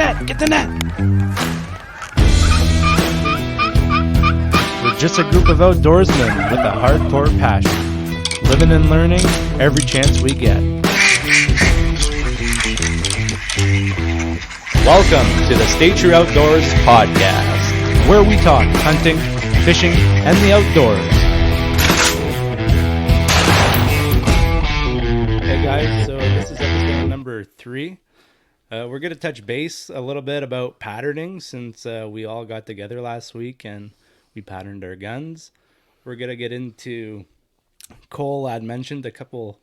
net! Get the net! We're just a group of outdoorsmen with a hardcore passion, living and learning every chance we get. Welcome to the Stay True Outdoors podcast, where we talk hunting, fishing, and the outdoors. Hey guys, so this is episode number 3. We're going to touch base a little bit about patterning since we all got together last week and we patterned our guns. We're going to get into, Cole had mentioned a couple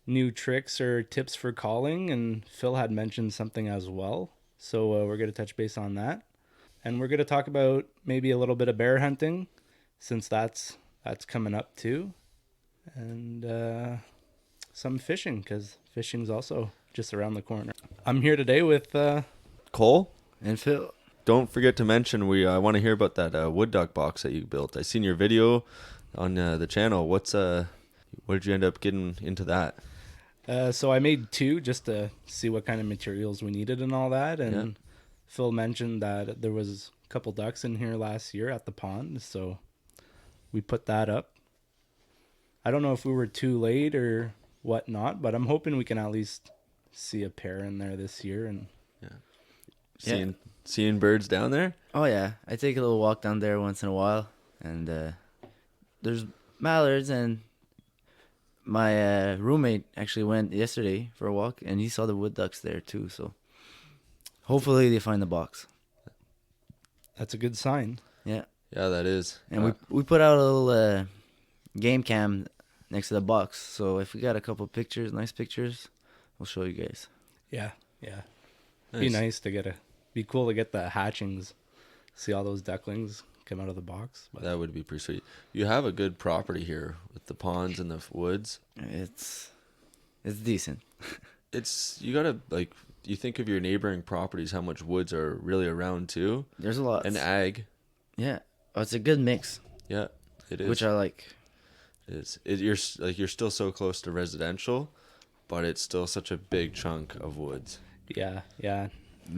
new tricks or tips for calling, and Phil had mentioned something as well. So we're going to touch base on that. And we're going to talk about maybe a little bit of bear hunting since that's coming up too. And some fishing, because fishing's also just around the corner. I'm here today with Cole and Phil. Don't forget to mention we want to hear about that wood duck box that you built. I seen your video on the channel. What did you end up getting into that? So I made 2 just to see what kind of materials we needed and all that. And Phil mentioned that there was a couple ducks in here last year at the pond, so we put that up. I don't know if we were too late or whatnot, but I'm hoping we can at least see a pair in there this year. And Seeing birds down there? Oh yeah, I take a little walk down there once in a while, and there's mallards, and my roommate actually went yesterday for a walk, and he saw the wood ducks there too, so hopefully they find the box. That's a good sign. Yeah, that is. And we put out a little game cam next to the box, so if we got a couple pictures, nice pictures, we'll show you guys. Yeah. Nice. Be nice to be cool to get the hatchings, see all those ducklings come out of the box. But That would be pretty sweet. You have a good property here with the ponds and the woods. It's decent. You gotta, like, you think of your neighboring properties, how much woods are really around too. There's a lot. And ag. Yeah, it's a good mix. Yeah, it is. Which I like. It is. You're still so close to residential, but it's still such a big chunk of woods. yeah.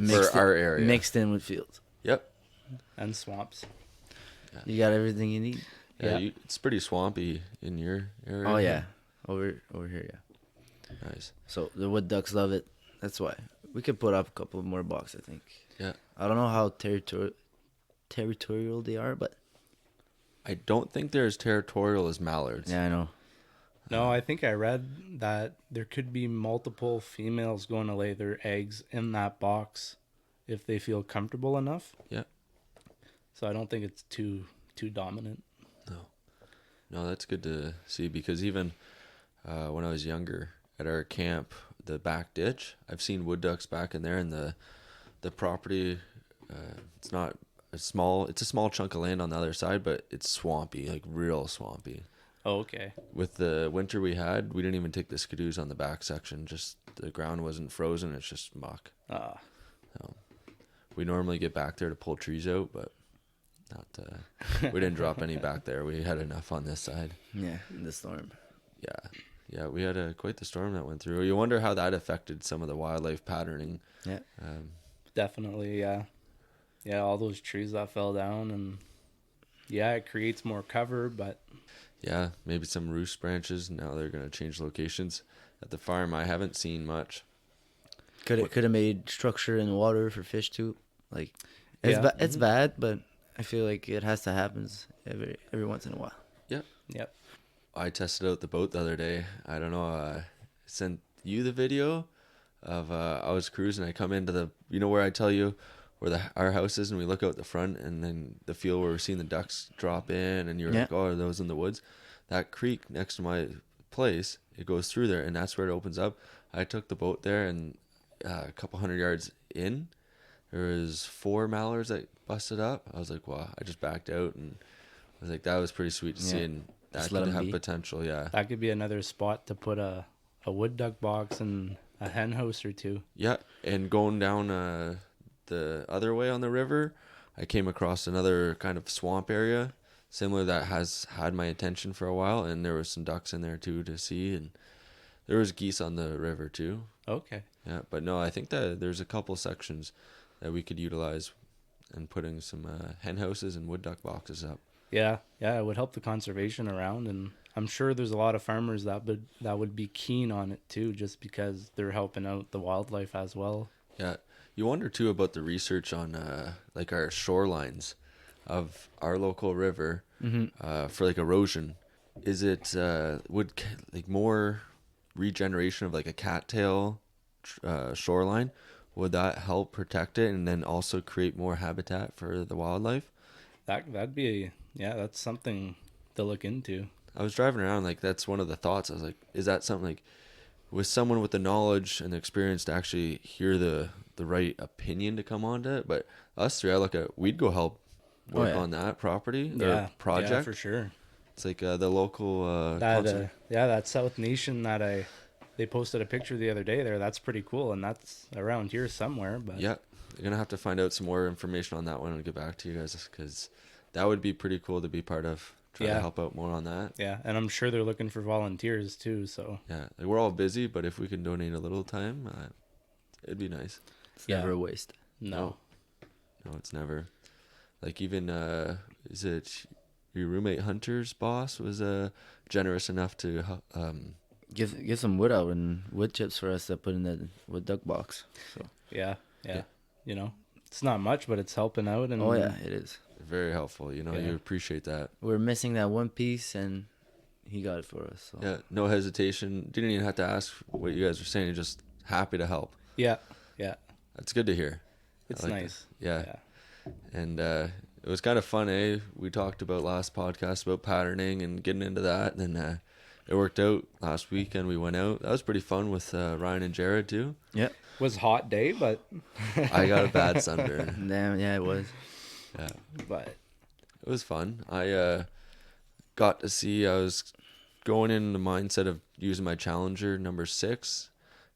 For our area. Mixed in with fields. Yep. And swamps. Yeah. You got everything you need. Yeah. It's pretty swampy in your area. Oh yeah, over here, yeah. Nice. So the wood ducks love it. That's why we could put up a couple more boxes, I think. Yeah. I don't know how territorial they are, but I don't think they're as territorial as mallards. yeah, I know. No, I think I read that there could be multiple females going to lay their eggs in that box if they feel comfortable enough. Yeah. So I don't think it's too dominant. No, that's good to see, because even when I was younger at our camp, the back ditch, I've seen wood ducks back in there, and the property, it's not a small chunk of land on the other side, but it's swampy, like real swampy. Oh, okay. With the winter we had, we didn't even take the skidoos on the back section. Just the ground wasn't frozen. It's just muck. So we normally get back there to pull trees out, but we didn't drop any back there. We had enough on this side. Yeah, in the storm. Yeah, we had quite the storm that went through. You wonder how that affected some of the wildlife patterning. Yeah. Definitely, yeah. Yeah, all those trees that fell down, and yeah, it creates more cover, but yeah, maybe some roost branches. Now they're going to change locations. At the farm, I haven't seen much. Could have made structure in water for fish too. Like it's bad, but I feel like it has to happen every once in a while. Yep. I tested out the boat the other day. I don't know. I sent you the video of I was cruising. I come into where I tell you where our house is, and we look out the front, and then the field where we're seeing the ducks drop in, and you're like, oh, are those in the woods? That creek next to my place, it goes through there, and that's where it opens up. I took the boat there, and a couple 100 yards in, there was 4 mallards that busted up. I was like, wow. I just backed out, and I was like, that was pretty sweet to see, and that could have potential. Yeah, that could be another spot to put a wood duck box and a hen house or 2. Yeah, and going down the other way on the river, I came across another kind of swamp area similar that has had my attention for a while, and there was some ducks in there too to see, and there was geese on the river too. Okay. Yeah, but no, I think that there's a couple sections that we could utilize, and putting some hen houses and wood duck boxes up. Yeah, it would help the conservation around, and I'm sure there's a lot of farmers that would be keen on it too, just because they're helping out the wildlife as well. Yeah, you wonder too about the research on like our shorelines of our local river for like erosion. Is it like more regeneration of like a cattail shoreline? Would that help protect it and then also create more habitat for the wildlife? That'd be that's something to look into. I was driving around, like that's one of the thoughts. I was like, is that something like with someone with the knowledge and the experience to actually hear the right opinion to come onto it? But us three, I look at, we'd go help work on that property or project. Yeah, for sure. It's like the local that South Nation that they posted a picture the other day there. That's pretty cool, and that's around here somewhere. But yeah, you're gonna have to find out some more information on that one and get back to you guys, because that would be pretty cool to be part of. Try to help out more on that. Yeah, and I'm sure they're looking for volunteers too. So yeah, like we're all busy, but if we can donate a little time, it'd be nice. It's never a waste. No, it's never. Like even is it your roommate Hunter's boss was generous enough to give some wood out and wood chips for us to put in the wood duck box. So yeah. You know, it's not much, but it's helping out. And it is very helpful. You know, you appreciate that. We're missing that one piece, and he got it for us. So. Yeah, no hesitation. Didn't even have to ask what you guys were saying. You're just happy to help. Yeah. That's good to hear. It's like nice. Yeah. And it was kind of fun, eh? We talked about last podcast about patterning and getting into that, and then it worked out last weekend. We went out. That was pretty fun with Ryan and Jared too. Yeah. It was a hot day, but I got a bad sunburn. Damn, yeah, it was. Yeah. But it was fun. I got to see, I was going in the mindset of using my Challenger number 6,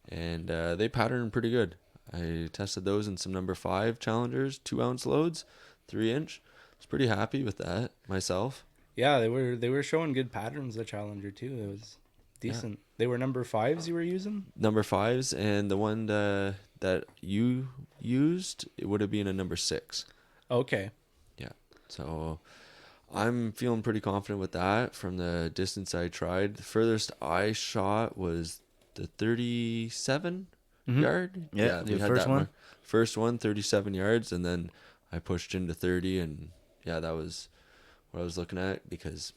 and they patterned pretty good. I tested those in some number 5 Challengers, 2-ounce loads, 3-inch. I was pretty happy with that myself. Yeah, they were showing good patterns, the Challenger too. It was decent. Yeah. They were number 5s you were using? Number 5s, and the one that you used, it would have been a number 6. Okay. Yeah. So I'm feeling pretty confident with that from the distance I tried. The furthest I shot was the 37 yard. Yeah, the first one. First one, 37 yards, and then I pushed into 30, and yeah, that was what I was looking at, because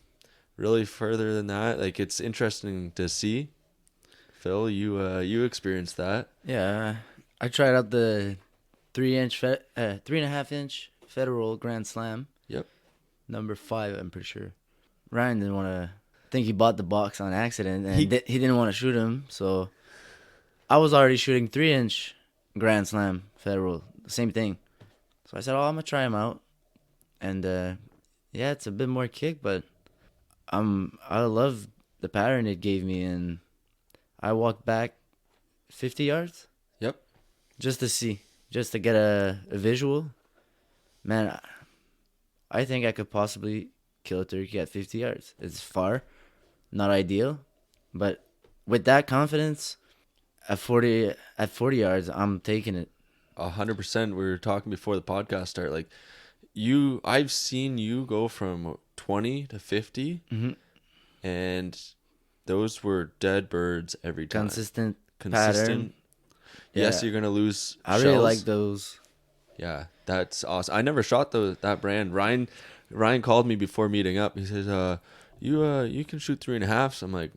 really further than that, like, it's interesting to see. Phil, you experienced that. Yeah, I tried out the 3.5-inch Federal Grand Slam. Yep. Number 5, I'm pretty sure. Ryan didn't want to. I think he bought the box on accident, and he didn't want to shoot him. So I was already shooting 3-inch Grand Slam Federal, same thing. So I said, "Oh, I'm gonna try him out," and yeah, it's a bit more kick, but I love the pattern it gave me, and I walked back 50 yards. Yep. Just to see, just to get a visual. Man, I think I could possibly kill a turkey at 50 yards. It's far, not ideal, but with that confidence, at 40 yards, I'm taking it. 100%. We were talking before the podcast started. Like, I've seen you go from 20 to 50, and those were dead birds every time. Consistent. Pattern. Yes, Yeah. you're gonna lose. I really like those. Yeah, that's awesome. I never shot that brand. Ryan called me before meeting up. He says, you can shoot 3.5s. I'm like,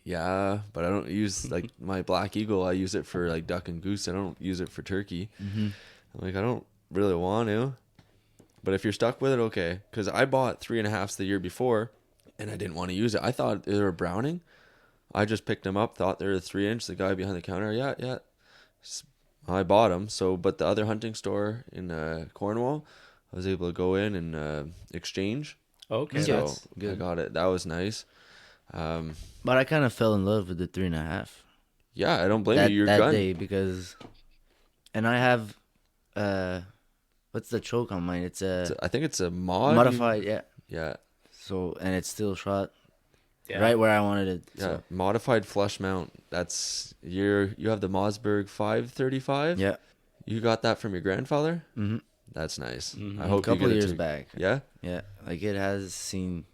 yeah, but I don't use like my Black Eagle. I use it for like duck and goose. I don't use it for turkey. I'm like, I don't really want to, but if you're stuck with it, okay. Because I bought 3.5s the year before, and I didn't want to use it. I thought they were Browning. I just picked them up, thought they were a 3-inch. The guy behind the counter, yeah. I bought them. So, but the other hunting store in Cornwall, I was able to go in and exchange. Okay, so that's good. I got it. That was nice. But I kind of fell in love with the 3.5. Yeah, I don't blame you. Your that gun. day, because, and I have, what's the choke on mine? I think it's a modified. Yeah. Yeah. So, and it's still shot right where I wanted it. Yeah, So. modified flush mount. That's you have the Mossberg 535. Yeah. You got that from your grandfather? Mm-hmm. That's nice. Mhm. I A hope you couple get years it. back. Yeah, Yeah, like it has seen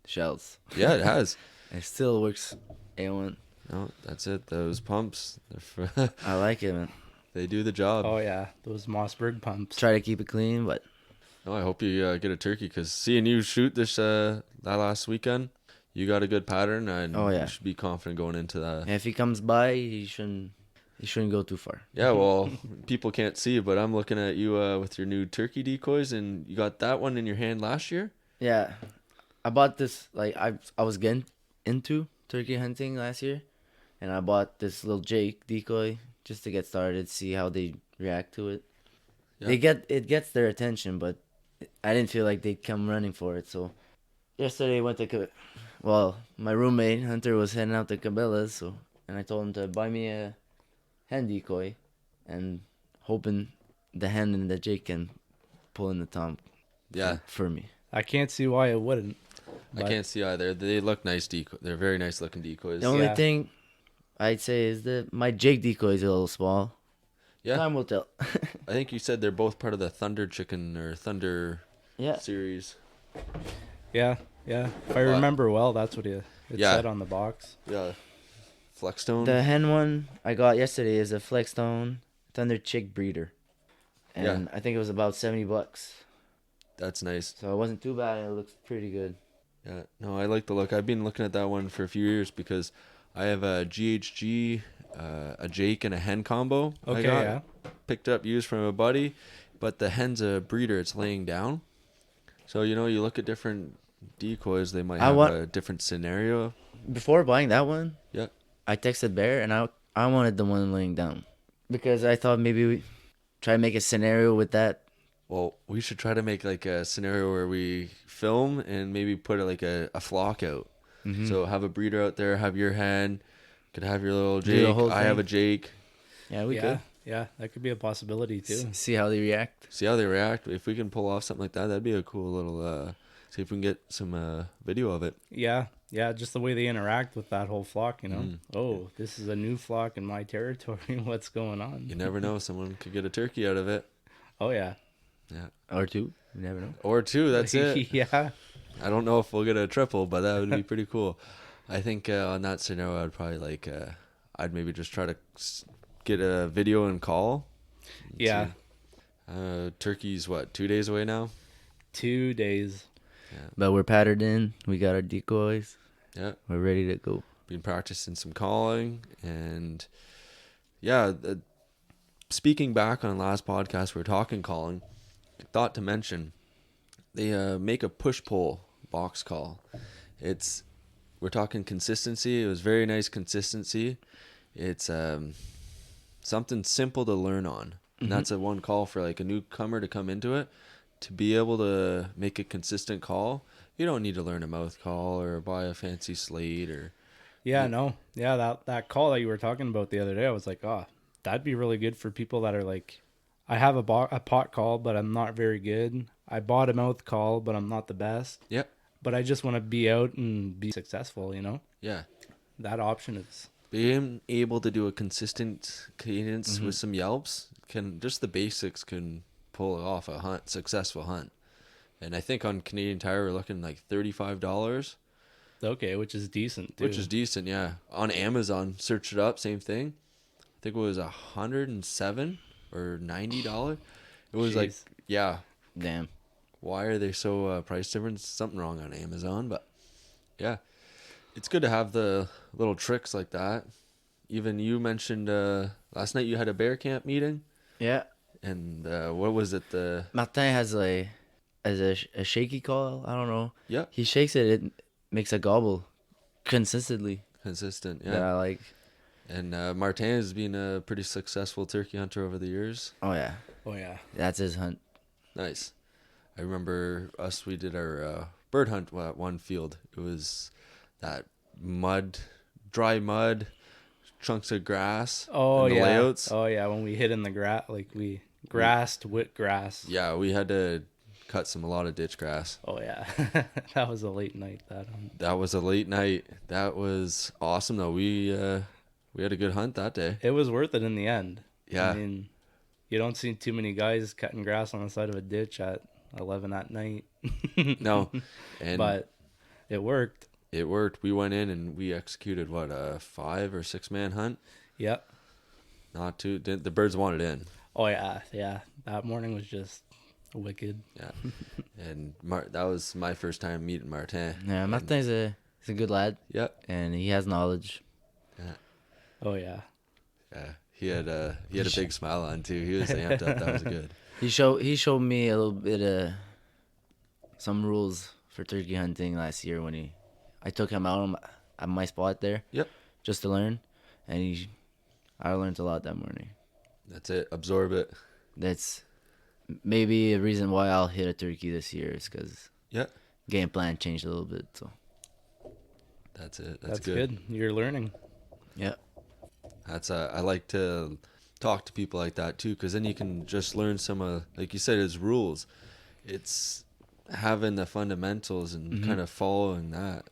shells. yeah, it has. It still works A1. No, that's it. Those pumps, they're I like it, man. they do the job. Oh yeah, those Mossberg pumps. Try to keep it clean, but No, I hope you get a turkey because seeing you shoot this that last weekend, you got a good pattern and Oh, yeah. you should be confident going into that. if he comes by, he shouldn't go too far. Yeah, well, people can't see, but I'm looking at you with your new turkey decoys, and you got that one in your hand last year. Yeah, I bought this. Like I was getting into turkey hunting last year, and I bought this little Jake decoy just to get started, see how they react to it. Yeah. It gets their attention, but I didn't feel like they'd come running for it. So yesterday I went to my roommate Hunter was heading out to Cabela's, and I told him to buy me a hen decoy, and hoping the hen and the Jake can pull in the tom Yeah, for me. I can't see why it wouldn't. I But- can't see either. They look nice They're very nice looking decoys. The only Yeah. thing I'd say is that my Jake decoy is a little small. Yeah, Time will tell. I think you said they're both part of the Thunder Chicken or Thunder Yeah. series. Yeah, yeah. If I remember well, that's what it Yeah. said on the box. Yeah, Flexstone. The hen one I got yesterday is a Flexstone Thunder Chick breeder. And I think it was about $70. That's nice. So it wasn't too bad. It looks pretty good. Yeah, no, I like the look. I've been looking at that one for a few years because I have a GHG, a Jake, and a hen combo. Okay, I got yeah. picked up, used from a buddy, but the hen's a breeder. It's laying down. So, you look at different decoys, they might I have want- a different scenario. Before buying that one, Yeah. I texted Bear and I wanted the one laying down. Because I thought maybe we try to make a scenario with that. Well, we should try to make like a scenario where we film and maybe put like a flock out. Mm-hmm. So have a breeder out there, have your hen, could have your little Do the Jake. whole I have a thing. Jake. Yeah, we yeah, could. yeah, that could be a possibility too. See how they react. See how they react. If we can pull off something like that, that'd be a cool little. See if we can get some video of it. Yeah, yeah, just the way they interact with that whole flock, you know. Mm. Oh, this is a new flock in my territory. What's going on? You never know. Someone could get a turkey out of it. Oh yeah. Yeah. Or two. You never know. Or two. That's it. Yeah. I don't know if we'll get a triple, but that would be pretty cool. I think on that scenario, I'd probably I'd maybe just try to get a video and call. and Yeah. see. Turkey's what, 2 days away now? 2 days. But we're patterned in. We got our decoys. Yeah. We're ready to go. Been practicing some calling, and yeah. Speaking back on last podcast, we were talking calling. I thought to mention they make a push pull box call. We're talking consistency. It was very nice consistency. It's something simple to learn on, and that's a one call for like a newcomer to come into it. To be able to make a consistent call, you don't need to learn a mouth call or buy a fancy slate or. Yeah, no. Yeah, that call that you were talking about the other day, I was like, oh, that'd be really good for people that are like, I have a pot call, but I'm not very good. I bought a mouth call, but I'm not the best. Yep. But I just want to be out and be successful, you know? Yeah. That option is... Being able to do a consistent cadence with some yelps just the basics can pull off a successful hunt. And I think on Canadian Tire we're looking like $35, Okay, which is decent, too. which is decent. Yeah, on Amazon, search it up, same thing. I think it was $107 or $90. It was like, Jeez. yeah. Damn. Why are they so price different? Something wrong on Amazon, but yeah, it's good to have the little tricks like that. Even you mentioned last night you had a bear camp meeting, Yeah. and what was it? Martin has a shaky call. I don't know. Yeah, He shakes it. It makes a gobble consistently consistent. that Yeah, I like. and Martin has been a pretty successful turkey hunter over the years. Oh, yeah. Oh, yeah. That's his hunt. Nice. I remember we did our bird hunt at one field. It was that dry mud, chunks of grass. Oh, and the yeah. layouts. Oh, yeah, when we hit in the grass, like we grassed with grass. Yeah, we had to cut a lot of ditch grass. Oh, yeah. That was a late night, That was a late night. That was awesome though. We had a good hunt that day. It was worth it in the end. Yeah. I mean, You don't see too many guys cutting grass on the side of a ditch at 11 at night. No, and But it worked. it worked. We went in and we executed what, a 5 or 6 man hunt. Yep. Not too. The birds wanted in. Oh yeah, yeah. That morning was just wicked. Yeah, and that was my first time meeting Martin. Yeah, And- Martin's he's a good lad, Yep. and he has knowledge. Yeah. Oh yeah. Yeah. He had a big smile on too. He was amped up. That was good. He showed me a little bit of some rules for turkey hunting last year when I took him out at my spot there. Yep. Just to learn, and I learned a lot that morning. That's it. Absorb it. That's maybe a reason why I'll hit a turkey this year is because Yep. game plan changed a little bit. So That's it. That's good. You're learning. yeah, I like to talk to people like that too, because then you can just learn some of, like you said, it's rules. It's having the fundamentals and kind of following that.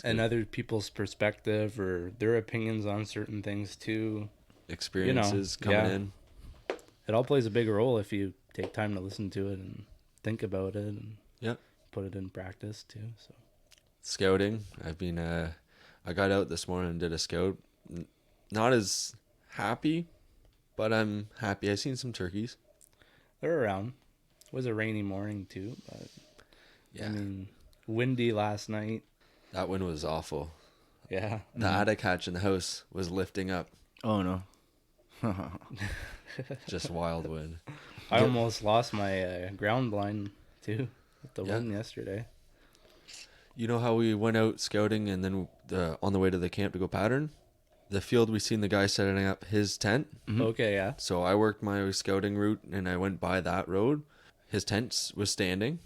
And other people's perspective or their opinions on certain things too. Experiences coming yeah. in. It all plays a big role if you take time to listen to it and think about it and Yep. put it in practice too. So Scouting. I've been I got out this morning and did a scout. Not as happy, but I'm happy. I seen some turkeys. they're around. It was a rainy morning too, but Yeah. I mean, windy last night. That wind was awful. Yeah. The attic hatch in the house was lifting up. oh no, Just wild wind. I almost lost my ground blind too with the Yeah. wind yesterday. You know how we went out scouting and then on the way to the camp to go pattern? The field we seen the guy setting up his tent. Okay, yeah. So I worked my scouting route and I went by that road. His tent was standing.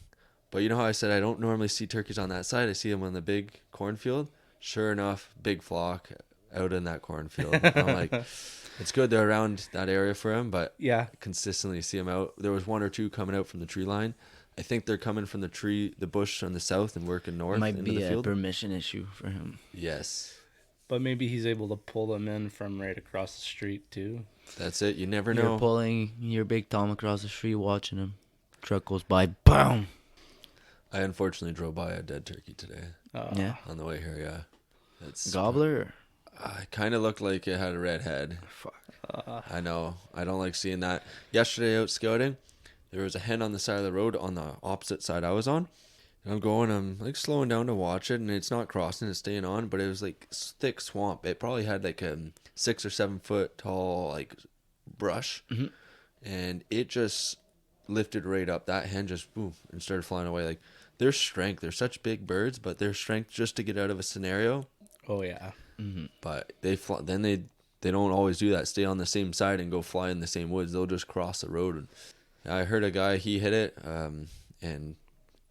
But you know how I said I don't normally see turkeys on that side? I see them on the big cornfield. Sure enough, big flock out in that cornfield. I'm like, it's good they're around that area for him, but Yeah. consistently see them out. There was 1 or 2 coming out from the tree line. I think they're coming from the bush on the south and working north might into be the a field. permission issue for him. Yes. But maybe he's able to pull them in from right across the street too. That's it. You never You're know. pulling your big Tom across the street, watching him. Truck goes by, boom. I unfortunately drove by a dead turkey today Yeah, on the way here. Yeah. It's gobbler. It kind of looked like it had a red head. Fuck. I know. I don't like seeing that. Yesterday out scouting, there was a hen on the side of the road on the opposite side I was on. And I'm like slowing down to watch it, and it's not crossing, it's staying on, but it was like thick swamp. It probably had like a 6 or 7 foot tall like brush, and it just lifted right up. That hen just boom and started flying away. Like their strength, they're such big birds, but their strength just to get out of a scenario. Oh yeah. But they fly, then they don't always do that. Stay on the same side and go fly in the same woods. They'll just cross the road. And I heard a guy, he hit it, and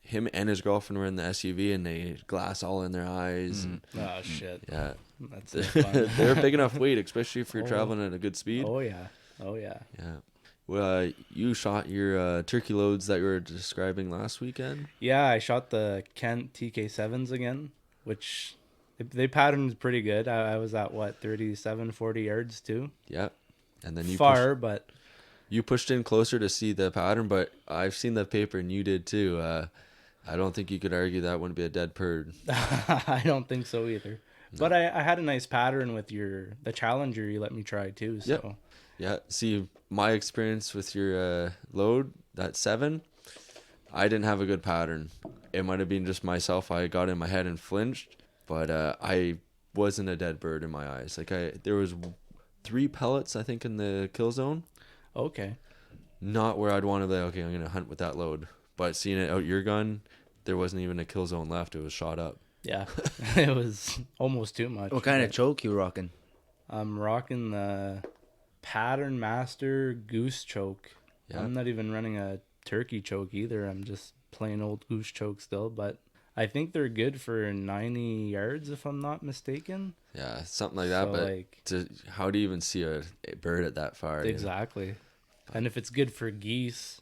him and his girlfriend were in the SUV, and they had glass all in their eyes. And, Oh shit. yeah, That's not fun. they're a big enough weight, especially if you're Oh. traveling at a good speed. Oh yeah. Oh yeah. Yeah. Well, you shot your turkey loads that you were describing last weekend. Yeah, I shot the Kent TK7s again, which they patterned pretty good. I was at what, 37, 40 yards too. Yeah. And then you Far, but you pushed in closer to see the pattern, but I've seen the paper and you did too. I don't think you could argue that wouldn't be a dead bird. I don't think so either. No. But I had a nice pattern with the Challenger you let me try too. So. Yep. Yeah. See, my experience with your load, that 7, I didn't have a good pattern. It might have been just myself. I got in my head and flinched, but I wasn't a dead bird in my eyes. Like there was 3 pellets, I think, in the kill zone. Okay. Not where I'd want to be like, okay, I'm going to hunt with that load. But seeing it out your gun, there wasn't even a kill zone left. It was shot up. Yeah. It was almost too much. What kind of choke you rocking? I'm rocking the Pattern Master Goose Choke. Yeah. I'm not even running a turkey choke either. I'm just plain old goose choke still. But I think they're good for 90 yards if I'm not mistaken. Yeah, something like that. So, but like, how do you even see a bird at that far? Exactly. And if it's good for geese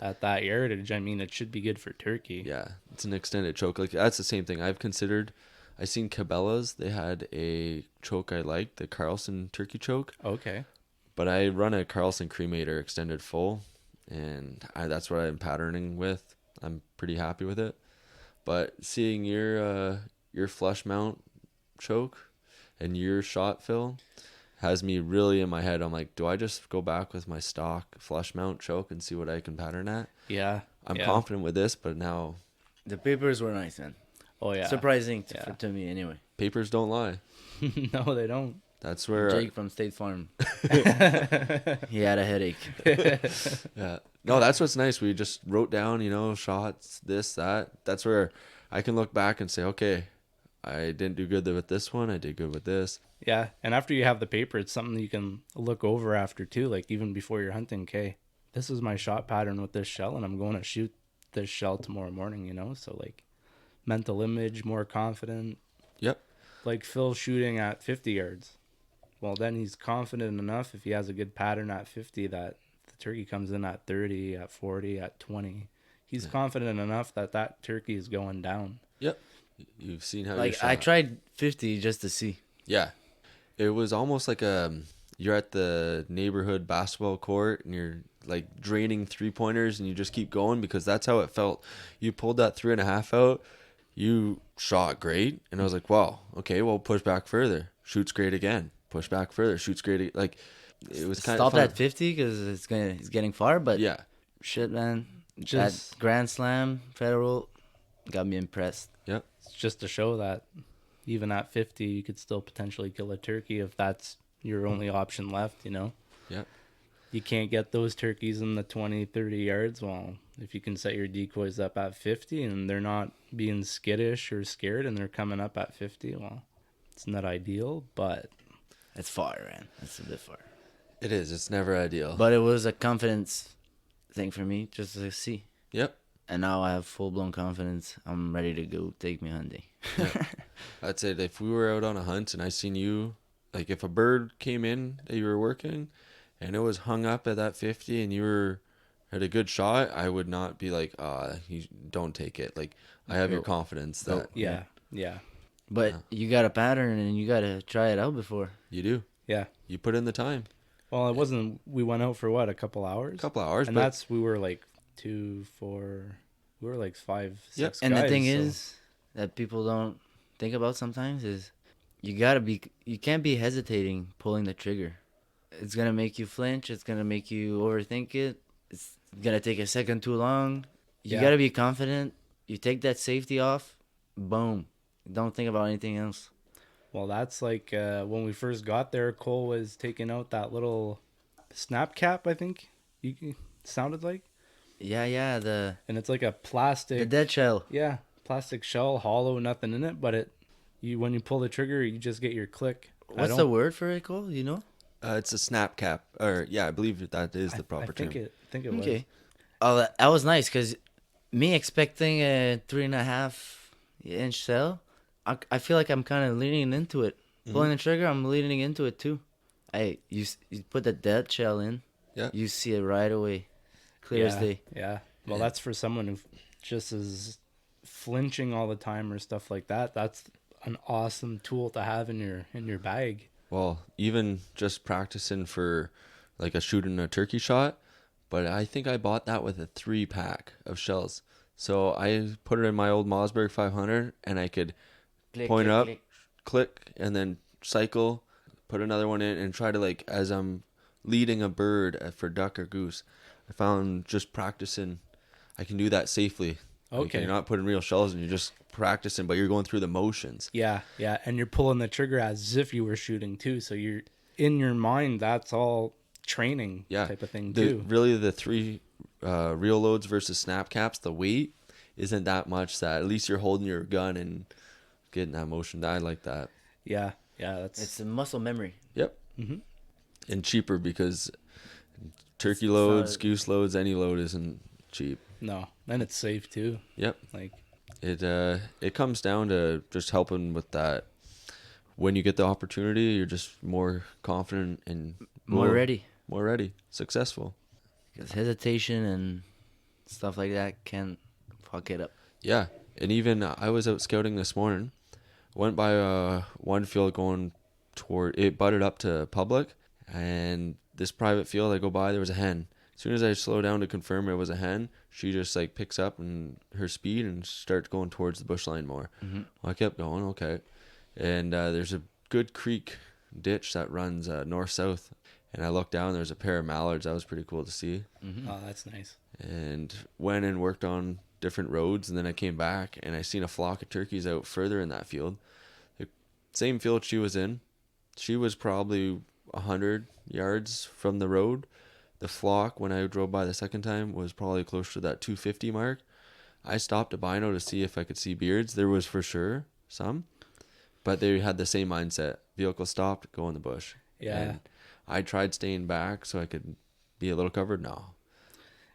at that yardage, I mean, it should be good for turkey. Yeah, it's an extended choke. Like that's the same thing I've considered. I seen Cabela's. They had a choke I liked, the Carlson turkey choke. Okay. But I run a Carlson cremator extended full, and that's what I'm patterning with. I'm pretty happy with it. But seeing your flush mount choke and your shot fill has me really in my head. I'm like, do I just go back with my stock flush mount choke and see what I can pattern at? Yeah. I'm yeah. confident with this, but now The papers were nice, man. Oh yeah. Surprising Yeah. to me, anyway. papers don't lie. No, they don't. That's where Jake from State Farm. He had a headache. yeah. No, that's what's nice. We just wrote down, shots, this, that. That's where I can look back and say, okay, I didn't do good with this one. I did good with this. Yeah, and after you have the paper, it's something you can look over after too. Like even before you're hunting, okay, this is my shot pattern with this shell, and I'm going to shoot this shell tomorrow morning. So like mental image, more confident. Yep. Like Phil shooting at 50 yards. Well, then he's confident enough if he has a good pattern at 50 that the turkey comes in at 30, at 40, at 20. He's confident enough that turkey is going down. Yep. You've seen how Like, I tried 50 just to see. Yeah. It was almost like you're at the neighborhood basketball court and you're like draining 3-pointers and you just keep going, because that's how it felt. You pulled that 3.5 out, you shot great, and I was like, wow, okay, well, push back further. Shoots great again. Push back further. Shoots great. Like, it was kind of Stopped at 50 because it's getting far, but yeah. shit, man. Just That Grand Slam Federal got me impressed. Yep. It's just to show that even at 50, you could still potentially kill a turkey if that's your only option left, Yep. You can't get those turkeys in the 20, 30 yards. Well, if you can set your decoys up at 50 and they're not being skittish or scared and they're coming up at 50, well, it's not ideal, but... It's far, man. It's a bit far. It is. It's never ideal. But it was a confidence thing for me just to see. Yep. And now I have full-blown confidence. I'm ready to go take me hunting. Yeah. I'd say that if we were out on a hunt and I seen you, like if a bird came in that you were working and it was hung up at that 50 and you had a good shot, I would not be like, you don't take it. Like, I have your confidence that Yeah. But you got a pattern and you got to try it out before. you do. Yeah. You put in the time. Well, it wasn't... We went out for what, a couple hours? A couple hours. And but we were like 2, 4... We were like 5, 6 Yep. guys. And the thing so- is that people don't think about sometimes is you can't be hesitating pulling the trigger. It's going to make you flinch. It's going to make you overthink it. It's going to take a second too long. You Yeah. got to be confident. You take that safety off, boom. Don't think about anything else. Well, that's like when we first got there, Cole was taking out that little snap cap, I think you sounded like. Yeah, the And it's like a plastic... dead shell. Yeah, plastic shell, hollow, nothing in it, but when you pull the trigger, you just get your click. What's the word for it, Cole? You know? it's a snap cap. Or, yeah, I believe that is the proper I think term. I think it was. Okay. Oh, that was nice because me expecting a 3.5-inch shell, I feel like I'm kind of leaning into it. Pulling the trigger, I'm leaning into it too. You put the dead shell in, Yeah. you see it right away, clear as day. Yeah. Well, Yeah. that's for someone who just is flinching all the time or stuff like that. That's an awesome tool to have in your bag. Well, even just practicing for like shooting a turkey shot, but I think I bought that with a 3-pack of shells. So I put it in my old Mossberg 500 and I could point up, click, and then cycle, put another one in and try to as I'm leading a bird for duck or goose. I found just practicing, I can do that safely. Okay. You're not putting real shells and you're just practicing, but you're going through the motions. Yeah, and you're pulling the trigger as if you were shooting too. So you're in your mind. That's all training type of thing too. Really, the 3 reel loads versus snap caps, the weight isn't that much. That at least you're holding your gun and getting that motion. I like that. Yeah, that's It's a muscle memory. Yep. Mm-hmm. And cheaper because turkey It's loads, not- goose loads, any load isn't cheap. no, and it's safe too. Yep. Like It comes down to just helping with that. When you get the opportunity, you're just more confident and More ready. More ready. Successful. Because hesitation and stuff like that can fuck it up. Yeah. And even I was out scouting this morning. Went by one field going toward it, butted up to public, and this private field I go by, there was a hen. As soon as I slow down to confirm it was a hen, she just like picks up and her speed and starts going towards the bush line more. Mm-hmm. Well, I kept going, okay. And there's a good creek ditch that runs north-south. And I looked down, there's a pair of mallards. That was pretty cool to see. Mm-hmm. Oh, that's nice. And went and worked on different roads. And then I came back and I seen a flock of turkeys out further in that field. The same field she was in. She was probably 100 yards from the road. The flock, when I drove by the second time, was probably close to that 250 mark. I stopped a bino to see if I could see beards. There was for sure some. But they had the same mindset. Vehicle stopped, go in the bush. Yeah. And I tried staying back so I could be a little covered. No.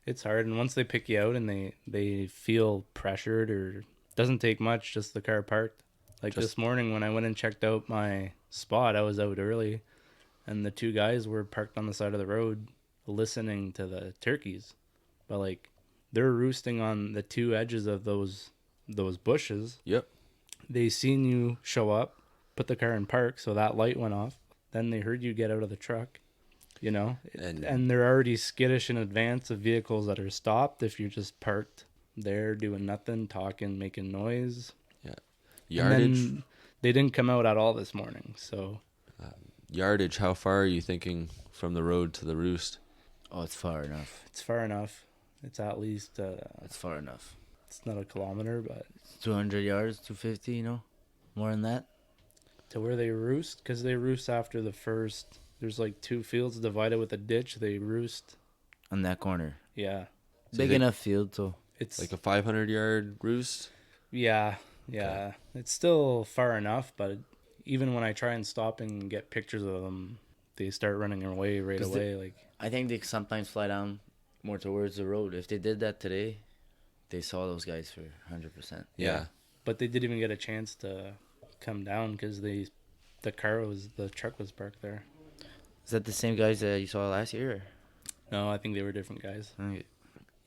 It's hard, and once they pick you out and they feel pressured, or doesn't take much, just the car parked. Like this morning when I went and checked out my spot, I was out early, and the two guys were parked on the side of the road listening to the turkeys. But like they're roosting on the two edges of those bushes. Yep. They seen you show up, put the car in park, so that light went off. Then they heard you get out of the truck. You know, and they're already skittish in advance of vehicles that are stopped if you're just parked there doing nothing, talking, making noise. Yeah. And Yardage. then they didn't come out at all this morning. So Yardage, how far are you thinking from the road to the roost? Oh, it's far enough. it's far enough. It's at least, It's far enough. it's not a kilometer, but 200 yards, 250, you know? More than that? to where they roost, because they roost after the first, there's like two fields divided with a ditch. They roost. On that corner. Yeah. So Big they- enough field, so. It's Like a 500-yard roost? Yeah, yeah. It's still far enough, but even when I try and stop and get pictures of them, they start running away right 'Cause away. Like, I think they sometimes fly down more towards the road. If they did that today, they saw those guys for 100%. Yeah. but they didn't even get a chance to come down because the truck was parked there. Is that the same guys that you saw last year? No, I think they were different guys. Or?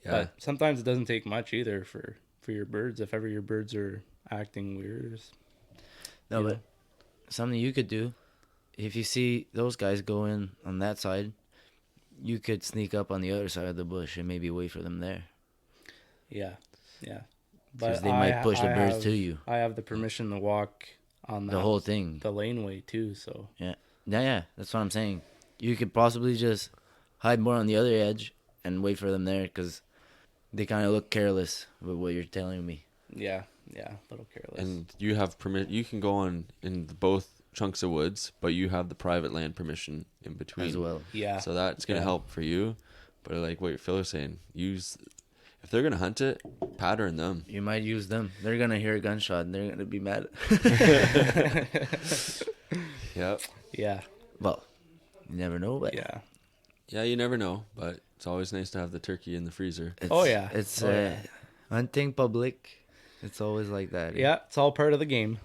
Yeah. But sometimes it doesn't take much either for your birds. If ever your birds are acting weird, or No, you but know. something you could do, if you see those guys go in on that side, you could sneak up on the other side of the bush and maybe wait for them there. Yeah. Because But they might push the birds have- to you. I have the permission to walk on The whole thing. the laneway too. So Yeah, that's what I'm saying. You could possibly just hide more on the other edge and wait for them there because they kind of look careless with what you're telling me. yeah, a little careless. And you have you can go on in both chunks of woods, but you have the private land permission in between As well. yeah, So that's gonna Yeah. help for you. But like what Phil was saying, if they're gonna hunt it, pattern them. You might use them. They're going to hear a gunshot and they're going to be mad. Yep. yeah, Well, you never know. But yeah. Yeah, you never know, but it's always nice to have the turkey in the freezer. It's, Oh, yeah. It's Oh, yeah. hunting public. It's always like that. Yeah, it's all part of the game.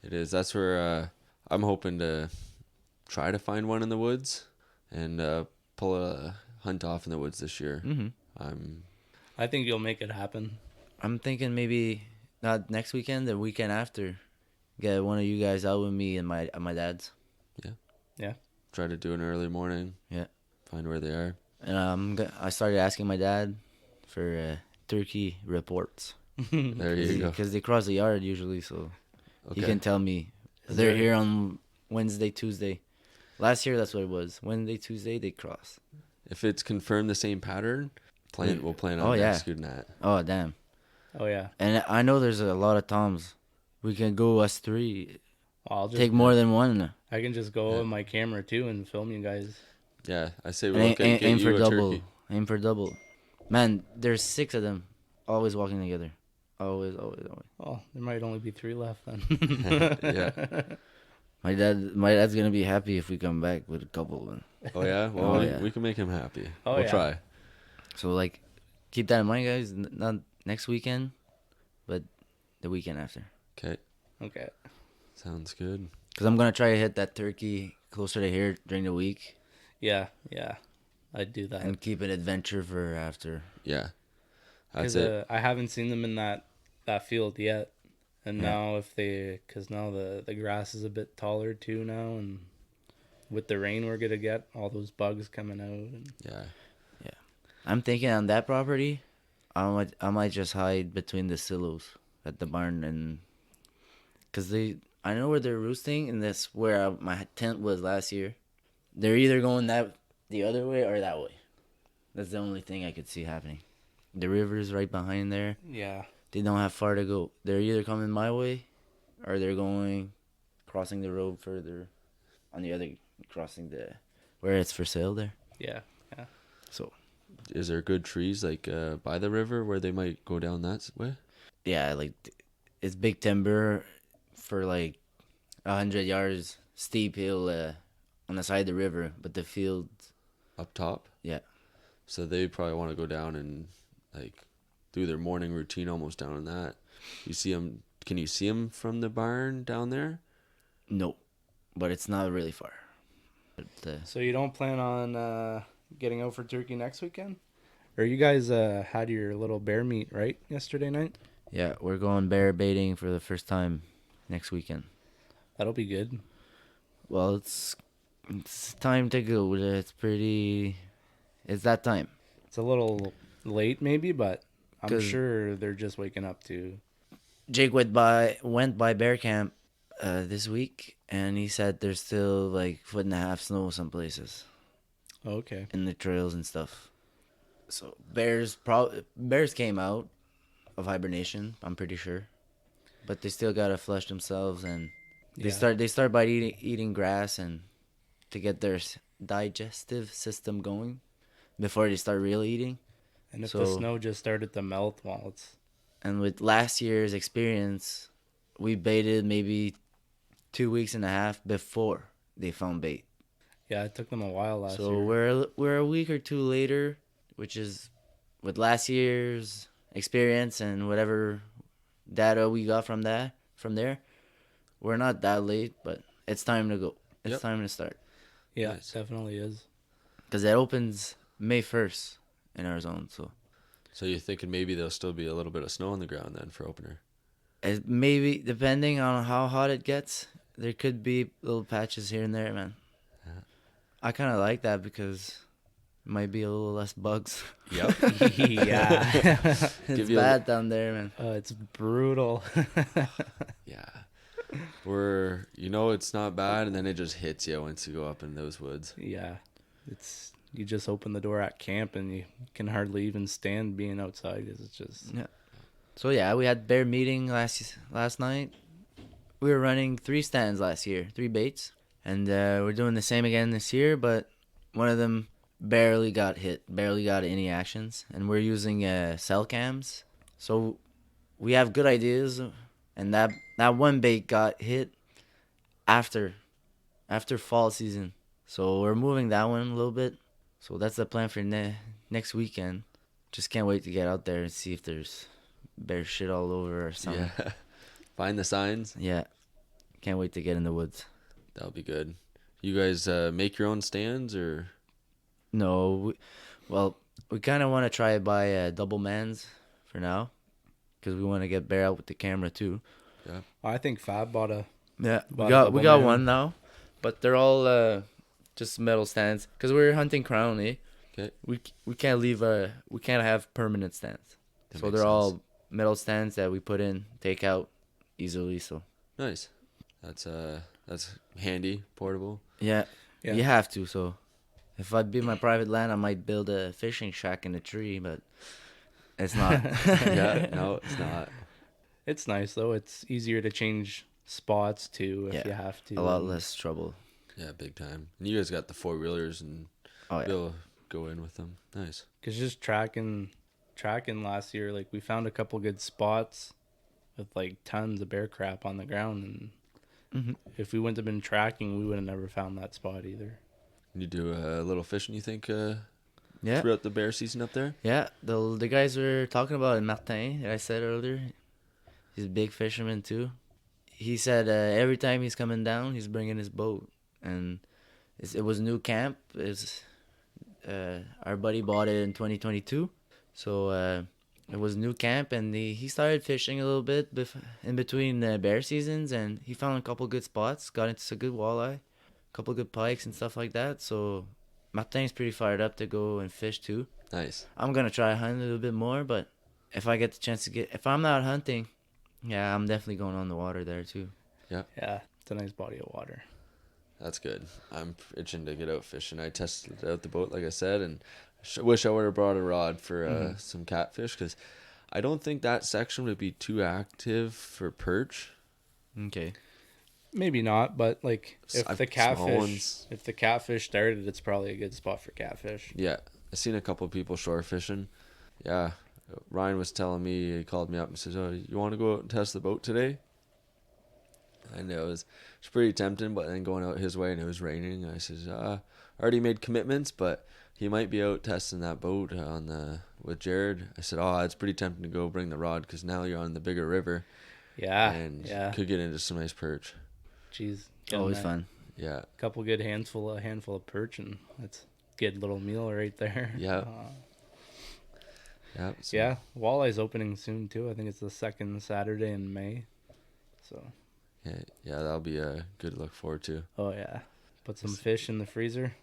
It is. That's where I'm hoping to try to find one in the woods and pull a hunt off in the woods this year. Mm-hmm. I think you'll make it happen. I'm thinking maybe not next weekend, the weekend after. Get one of you guys out with me and my dad's. Try to do an early morning. Yeah. Find where they are. And I started asking my dad for turkey reports. There you go. Because they cross the yard usually, so Okay. he can tell me Is they're there- here on Wednesday, Tuesday. Last year, that's what it was. Wednesday, Tuesday, they cross. If it's confirmed the same pattern, we'll plan on Oh, yeah. executing that. Oh, damn. Oh yeah, And I know there's a lot of toms. We can go us three. I'll just Take more than one. I can just go Yeah. with my camera too and film you guys. Yeah, I say we And look at get aim you for a double. turkey. Aim for double. Man, there's 6 of them. Always walking together. Always. Oh, there might only be 3 left then. Yeah. My dad's gonna be happy if we come back with a couple. Oh yeah. Well, Oh, we, yeah. we can make him happy. Oh, we'll yeah. try. So like, keep that in mind, guys. Not next weekend, but the weekend after. Okay. Okay. Sounds good. Cause I'm gonna try to hit that turkey closer to here during the week Yeah, I'd do that. and keep an adventure for after. Yeah. That's Because it. I haven't seen them in that field yet, and Yeah. now because now the grass is a bit taller too now, and with the rain we're gonna get, all those bugs coming out. And Yeah. I'm thinking on that property, I might just hide between the silos at the barn, and cause I know where they're roosting, and that's where my tent was last year. They're either going the other way or that way. That's the only thing I could see happening. The river's right behind there. yeah, They don't have far to go. They're either coming my way, or they're going crossing the road further on the other, crossing the where it's for sale there. yeah, yeah. So Is there good trees like by the river where they might go down that way? yeah, like it's big timber for like 100 yards steep hill on the side of the river, but the field, Up top? yeah, So they probably want to go down and like do their morning routine almost down in that. You see them? Can you see them from the barn down there? no, but it's not really far. But, So you don't plan on getting out for turkey next weekend? Or you guys had your little bear meet, right, yesterday night? yeah, we're going bear baiting for the first time next weekend. That'll be good. Well, it's time to go. It's that time. It's a little late maybe, but I'm 'Cause- sure they're just waking up to. Jake went by bear camp this week, and he said there's still like 1.5 foot snow some places Oh, okay. in the trails and stuff. So bears came out of hibernation, I'm pretty sure, but they still gotta flush themselves, and Yeah. they start by eating grass and to get their digestive system going before they start really eating. And if the So- snow just started to melt, well, it's And with last year's experience, we baited maybe 2.5 weeks before they found bait. yeah, it took them a while last So year. we're a week or two later, which is with last year's experience and whatever data we got from there. We're not that late, but it's time to go. It's Yep. time to start Yeah, Nice. it definitely is. because it opens May 1st in our zone. So So you're thinking maybe there'll still be a little bit of snow on the ground then for opener. it maybe depending on how hot it gets, there could be little patches here and there, man. Yeah. I kind of like that because it might be a little less bugs. Yep. yeah. It's Give you a- bad down there, man. It's brutal. Yeah. Where it's not bad, and then it just hits you once you go up in those woods. Yeah. You just open the door at camp and you can hardly even stand being outside because it's just Yeah. So yeah, we had bear meeting last night. We were running 3 stands last year, 3 baits, and we're doing the same again this year. But one of them barely got hit, barely got any actions, and we're using cell cams. So we have good ideas, and that one bait got hit after fall season. So we're moving that one a little bit. So that's the plan for next weekend. Just can't wait to get out there and see if there's bear shit all over or something. Yeah. Find the signs. Yeah. Can't wait to get in the woods. That'll be good. You guys make your own stands or? No, we kind of want to try it by double mans for now, because we want to get bear out with the camera too. I think Fab bought a Yeah, Bought a we got double man. one now, but they're all just metal stands because we're hunting crown. Okay. We can't we can't have permanent stands, That so makes they're all sense. metal stands that we put in, take out easily. So Nice. That's handy, portable. yeah, Yeah. you have to. So if I'd be my private land, I might build a fishing shack in a tree, but it's not. Yeah. No, it's not. It's nice though. It's easier to change spots too if Yeah, you have to. A lot and- less trouble. Yeah, big time. And you guys got the 4-wheelers and Oh yeah. you'll go in with them. Nice. Cause just tracking last year, like we found a couple good spots with like tons of bear crap on the ground, and Mhm. if we wouldn't have been tracking, we would have never found that spot either. You do a little fishing, you think, Yeah. throughout the bear season up there? Yeah, the guys were talking about it, Martin, that I said earlier. He's a big fisherman too. He said every time he's coming down, he's bringing his boat, and it was new camp. Our buddy bought it in 2022, so it was new camp, and he started fishing a little bit in between bear seasons, and he found a couple good spots, got into some good walleye. couple good pikes and stuff like that. So Martin's pretty fired up to go and fish too. Nice. I'm gonna try hunting a little bit more, but if I get the chance to if I'm not hunting, yeah, I'm definitely going on the water there too. Yeah, it's a nice body of water. That's good. I'm itching to get out fishing. I tested out the boat, like I said, and wish I would have brought a rod for some catfish, because I don't think that section would be too active for perch. Okay. Maybe not, but like if I've- the small ones. catfish started, it's probably a good spot for catfish. Yeah, I seen a couple of people shore fishing. Yeah, Ryan was telling me, he called me up and says, "Oh, you want to go out and test the boat today?" And it's pretty tempting, but then going out his way and it was raining. I says, I already made commitments, but he might be out testing that boat with Jared. I said, it's pretty tempting to go bring the rod, because now you're on the bigger river. Yeah, And yeah. could get into some nice perch. Jeez, Always fun. Yeah. Couple good handful of perch, and that's a good little meal right there. Yeah. Yeah. So, Yeah, Walleye's opening soon too. I think it's the second Saturday in May. So. Yeah, that'll be a good look forward to. Oh yeah, put some fish in the freezer.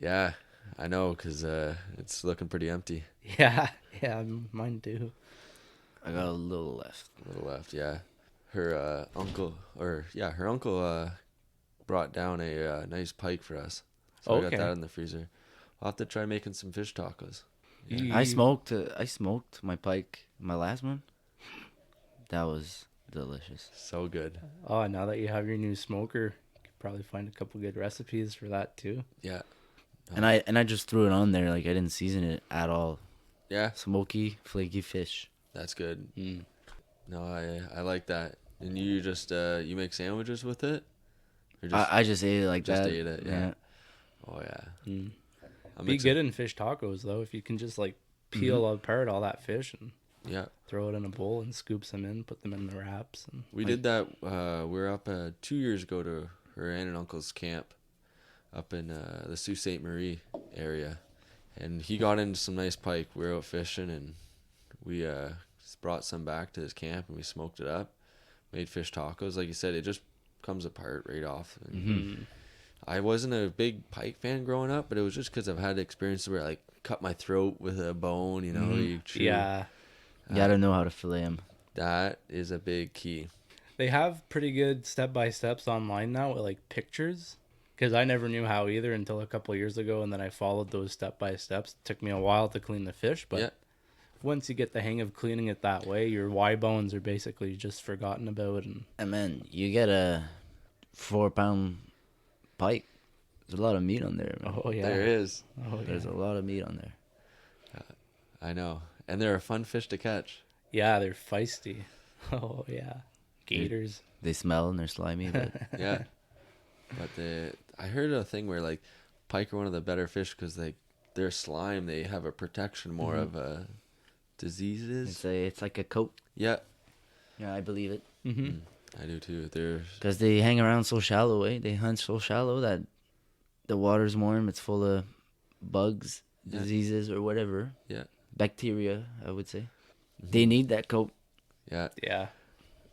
Yeah, I know, because it's looking pretty empty. Yeah, mine too. I got a little left. A little left, yeah. Her uncle brought down a nice pike for us. So I got Okay. that in the freezer. I'll have to try making some fish tacos. I smoked my pike, my last one. That was delicious. So good. Oh, now that you have your new smoker, you could probably find a couple good recipes for that too. Yeah. And I just threw it on there, like I didn't season it at all. Yeah, Smoky, flaky fish. that's good. Mm. No, I like that. And you just you make sandwiches with it? Or I just ate it like just that. ate it, yeah. Oh yeah. Mm. I'm Be excited. good in fish tacos though, if you can just like peel apart all that fish and Yeah. throw it in a bowl and scoop some in, put them in the wraps. And We did that. We were up 2 years ago to her aunt and uncle's camp up in the Sault Ste. Marie area. And he got into some nice pike. We were out fishing, and we brought some back to his camp, and we smoked it up. Made fish tacos. Like you said, it just comes apart right off. And I wasn't a big pike fan growing up, but it was just because I've had experiences where I like cut my throat with a bone, you chew. yeah, You gotta know how to fillet them. That is a big key. they have pretty good step-by-steps online now with like pictures. Because I never knew how either until a couple years ago, and then I followed those step-by-steps. It took me a while to clean the fish, but Yeah. once you get the hang of cleaning it that way, your Y bones are basically just forgotten about. And man, you get a 4-pound pike. There's a lot of meat on there, man. Oh yeah, There is. Oh, There's a lot of meat on there. I know. And they're a fun fish to catch. yeah, they're feisty. Oh yeah, gators. They smell and they're slimy, but Yeah. But I heard a thing where like pike are one of the better fish because their slime, they have a protection more of diseases. it's like a coat. Yeah, Yeah, I believe it. Mm-hmm. I do too. They're Because they hang around so shallow, eh? They hunt so shallow that the water's warm. It's full of bugs, Yeah. diseases, or whatever. Yeah. Bacteria, I would say. They need that coat. yeah. Yeah.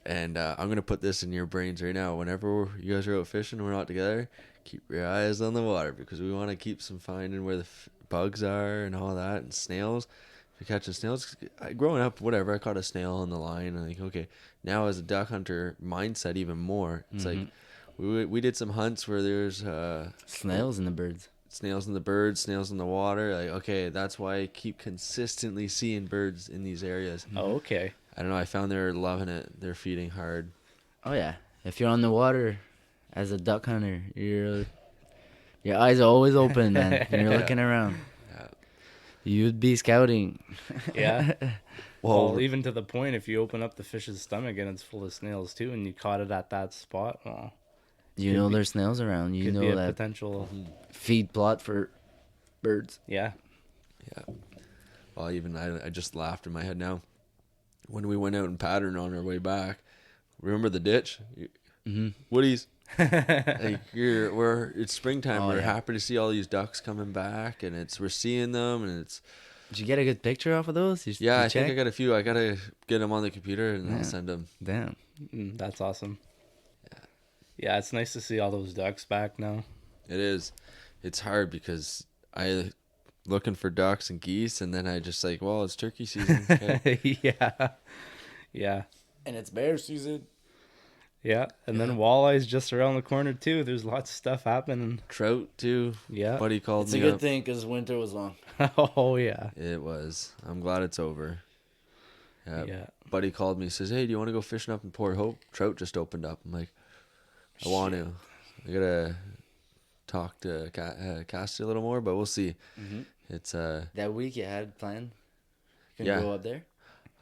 And I'm gonna put this in your brains right now. Whenever you guys are out fishing, we're not together. Keep your eyes on the water because we want to keep some finding where the bugs are and all that, and snails. If you're catching snails, growing up, whatever, I caught a snail on the line. And like, okay, now as a duck hunter mindset, even more. It's like we did some hunts where there's Snails and the birds. snails in the birds, snails in the water. Like, okay, that's why I keep consistently seeing birds in these areas. Oh, okay. I don't know. I found they're loving it. They're feeding hard. Oh, yeah. If you're on the water as a duck hunter, your eyes are always open, man. And you're looking around. Yeah. You'd be scouting. Yeah. Well, Well, even to the point, if you open up the fish's stomach and it's full of snails too, and you caught it at that spot, well, You Could know be- there's snails around. You could be know a that potential. feed plot for birds. Yeah. Yeah. Well, even I just laughed in my head now. When we went out and patterned on our way back, remember the ditch? Woody's. Like it's springtime. Oh, we're yeah. happy to see all these ducks coming back, and we're seeing them, and it's Did you get a good picture off of those? yeah. You I think I check? got a few. I gotta get them on the computer and Yeah. I'll send them. Damn. That's awesome. Yeah, it's nice to see all those ducks back now. It is. It's hard because I looking for ducks and geese, and then I just like, well, it's turkey season. Okay. Yeah. Yeah. And it's bear season. Yeah. And Yeah. then walleyes just around the corner too. There's lots of stuff happening. Trout too. Yeah. Buddy called It's a me good up. thing because winter was long. Oh yeah. It was. I'm glad it's over. Yeah. Buddy called me, says, hey, do you want to go fishing up in Port Hope? Trout just opened up. I'm like, I want to. I gotta talk to Cassie a little more, but we'll see. Mm-hmm. It's That week you had planned? Can Yeah. you go up there?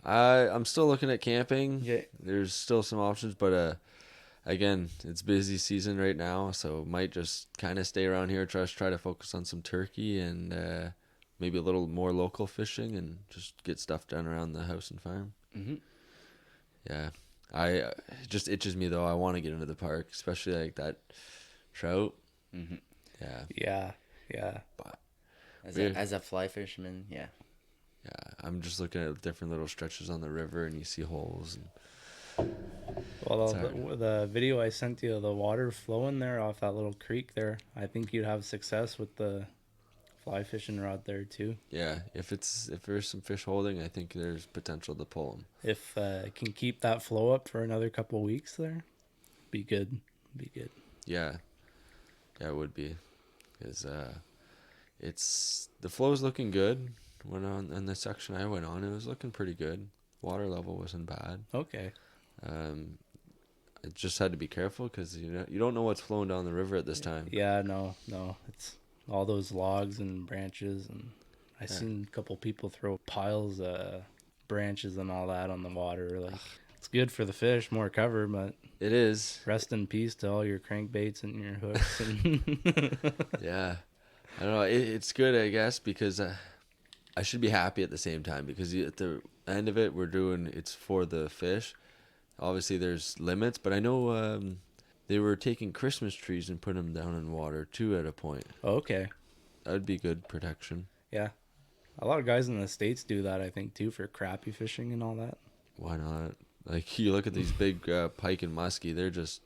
I'm still looking at camping. Yeah. There's still some options, but again, it's busy season right now, so might just kind of stay around here. Try to focus on some turkey and maybe a little more local fishing, and just get stuff done around the house and farm. Mm-hmm. Yeah, it just itches me though. I want to get into the park, especially like that trout. Mm-hmm. Yeah, Yeah. Yeah. As a fly fisherman, yeah. yeah. I'm just looking at different little stretches on the river, and you see holes. And Well, Sorry. the video I sent you, the water flowing there off that little creek there, I think you'd have success with the fly fishing rod there too. yeah, if there's some fish holding, I think there's potential to pull them. If it can keep that flow up for another couple weeks there, be good. Be good. Yeah, it would be, because it's the flow's looking good. When on the section I went on, it was looking pretty good. Water level wasn't bad. Okay. I just had to be careful because you don't know what's flowing down the river at this time. Yeah, no. It's all those logs and branches, and I Yeah. seen a couple people throw piles of branches and all that on the water. Like, it's good for the fish, more cover, but It is. rest in peace to all your crankbaits and your hooks. And Yeah, I don't know. It's good, I guess, because I should be happy at the same time, because at the end of it, it's for the fish. Obviously, there's limits, but I know they were taking Christmas trees and putting them down in water too at a point. Okay. That would be good protection. Yeah. A lot of guys in the States do that, I think, too, for crappie fishing and all that. Why not? Like, you look at these big pike and muskie, they're just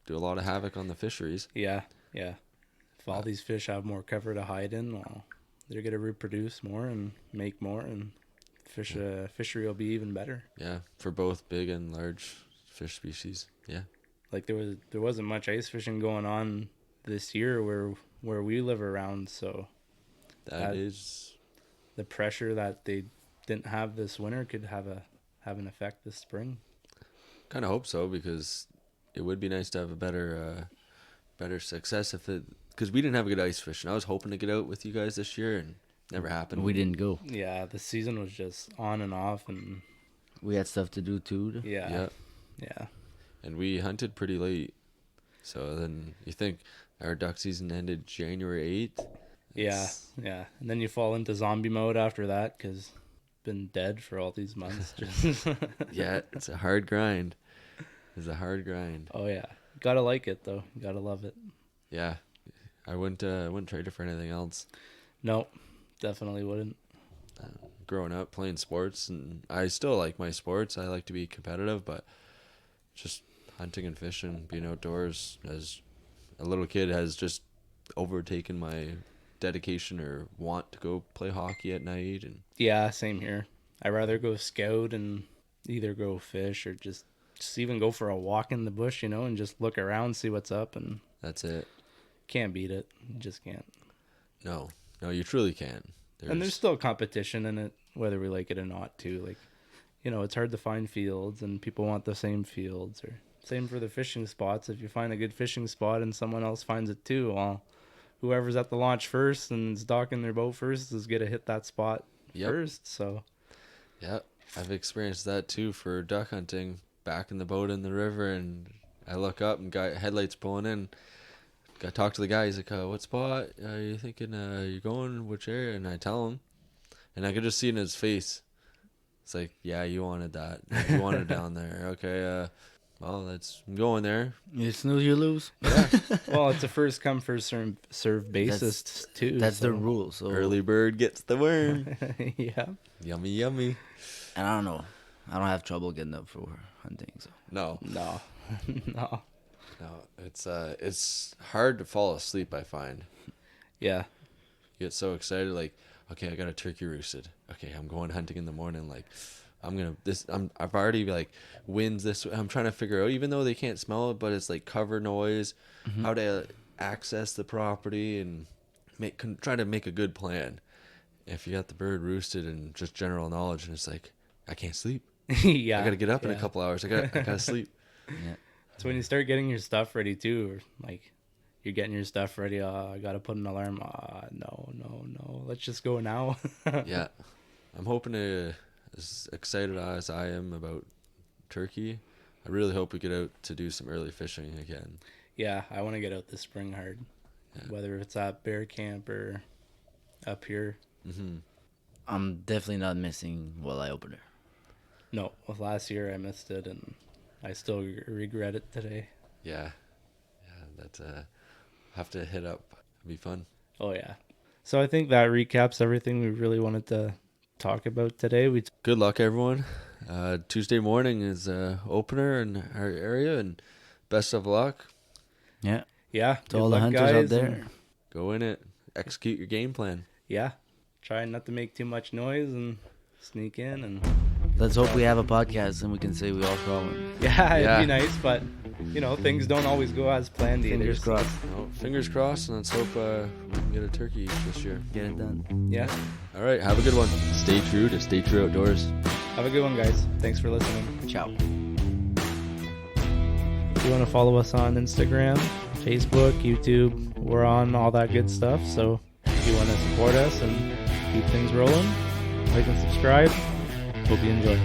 do a lot of havoc on the fisheries. Yeah. Yeah. If all these fish have more cover to hide in, well, they're going to reproduce more and make more, and fishery will be even better. Yeah, for both big and large fish species. Yeah. Like, there wasn't much ice fishing going on this year where we live around, so That is... the pressure that they didn't have this winter could have an effect this spring. Kind of hope so, because it would be nice to have a better success because we didn't have a good ice fishing. I was hoping to get out with you guys this year, and never happened. We didn't go. Yeah, the season was just on and off, and We had stuff to do too. yeah. Yeah, and we hunted pretty late. So then you think our duck season ended January 8th. Yeah, yeah. And then you fall into zombie mode after that because been dead for all these months. Yeah, it's a hard grind. It's a hard grind. Oh yeah, gotta like it though. Gotta love it. Yeah, I wouldn't trade it for anything else. No, definitely wouldn't. Growing up playing sports, and I still like my sports. I like to be competitive, but just hunting and fishing, being outdoors as a little kid has just overtaken my dedication or want to go play hockey at night. And Yeah, same here. I'd rather go scout and either go fish or just even go for a walk in the bush, and just look around, see what's up, and that's it. can't beat it. You just can't. No, you truly can't. And there's still competition in it, whether we like it or not, too. Like, it's hard to find fields, and people want the same fields. Or same for the fishing spots. If you find a good fishing spot and someone else finds it too, well, whoever's at the launch first and is docking their boat first is going to hit that spot first. So, yeah, I've experienced that too for duck hunting. Back in the boat in the river, and I look up and headlights pulling in. I talk to the guy. He's like, "What spot are you thinking? You're going which area?" And I tell him, and I could just see in his face. It's like, "Yeah, you wanted that. You wanted it down there. Okay, well, I'm going there." You snooze, you lose. well, it's a first come, first serve basis too. That's so. the rule. So Early bird gets the worm. Yeah. Yummy, yummy. And I don't know. I don't have trouble getting up for hunting. So No. No. No, it's hard to fall asleep, I find. Yeah. You get so excited, like, okay, I got a turkey roosted. Okay, I'm going hunting in the morning. Like, I've already like winds this. I'm trying to figure out, even though they can't smell it, but it's like cover noise, how to access the property, and try to make a good plan. If you got the bird roosted and just general knowledge, and it's like, I can't sleep. Yeah. I gotta get up in a couple hours. I gotta sleep. Yeah. So when you start getting your stuff ready too, or like you're getting your stuff ready, I gotta put an alarm. No, let's just go now. Yeah, I'm hoping to, as excited as I am about turkey, I really hope we get out to do some early fishing again. Yeah, I want to get out this spring hard, whether it's at bear camp or up here. Mm-hmm. I'm definitely not missing walleye opener. No, well, last year I missed it, and I still regret it today. Yeah, that's have to hit up. It'll be fun. Oh yeah. So I think that recaps everything we really wanted to talk about today. Good luck, everyone. Tuesday morning is opener in our area, and best of luck. Yeah. Yeah. To all the hunters out there. Go in it. Execute your game plan. Yeah. Try not to make too much noise and sneak in, and Let's hope we have a podcast and we can say we all saw one. yeah, it'd Yeah. be nice, but things don't always go as planned either. Fingers crossed. Well, fingers crossed, and let's hope we can get a turkey this year. Get it done. Yeah. All right, have a good one. Stay true to Stay True Outdoors. Have a good one, guys. Thanks for listening. Ciao. If you want to follow us on Instagram, Facebook, YouTube, we're on all that good stuff. So if you want to support us and keep things rolling, like and subscribe. Hope you enjoy.